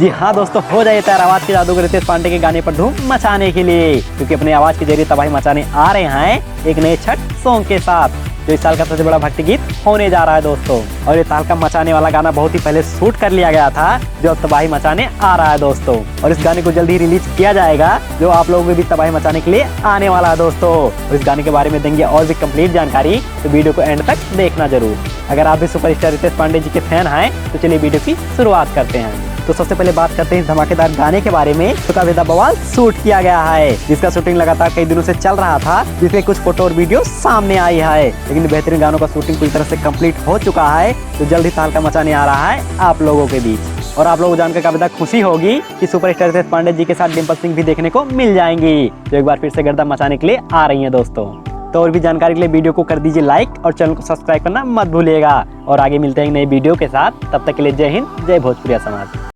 जी हाँ दोस्तों, हो जाइए तैयार आवाज के जादूगर रितेश पांडे के गाने पर धूम मचाने के लिए, क्योंकि अपनी आवाज के जरिए तबाही मचाने आ रहे हैं एक नए छठ सॉन्ग के साथ, जो इस साल का सबसे बड़ा भक्ति गीत होने जा रहा है दोस्तों। और ये तहलका मचाने वाला गाना बहुत ही पहले शूट कर लिया गया था, जो अब तबाही मचाने आ रहा है दोस्तों। और इस गाने को जल्दी ही रिलीज किया जाएगा, जो आप लोगों को भी तबाही मचाने के लिए आने वाला है दोस्तों। और इस गाने के बारे में देंगे और भी कंप्लीट जानकारी, तो वीडियो को एंड तक देखना जरूर। अगर आप भी सुपरस्टार रितेश पांडे जी के फैन हैं तो चलिए वीडियो की शुरुआत करते हैं। तो सबसे पहले बात करते हैं इस धमाकेदार गाने के बारे में। तो काफी बवाल शूट किया गया है, जिसका शूटिंग लगातार कई दिनों से चल रहा था, जिसके कुछ फोटो और वीडियो सामने आई है। लेकिन बेहतरीन गानों का शूटिंग पूरी तरह से कंप्लीट हो चुका है, तो जल्द ही तहलका मचाने आ रहा है आप लोगों के बीच। और आप लोगों को जानकर काफी खुशी होगी कि सुपरस्टार रितेश पांडे जी के साथ डिम्पल सिंह भी देखने को मिल जाएंगी, जो एक बार फिर से गर्दा मचाने के लिए आ रही है दोस्तों। तो और भी जानकारी के लिए वीडियो को कर दीजिए लाइक और चैनल को सब्सक्राइब करना मत भूलिएगा। और आगे मिलते हैं नई वीडियो के साथ, तब तक के लिए जय हिंद, जय भोजपुरिया समाज।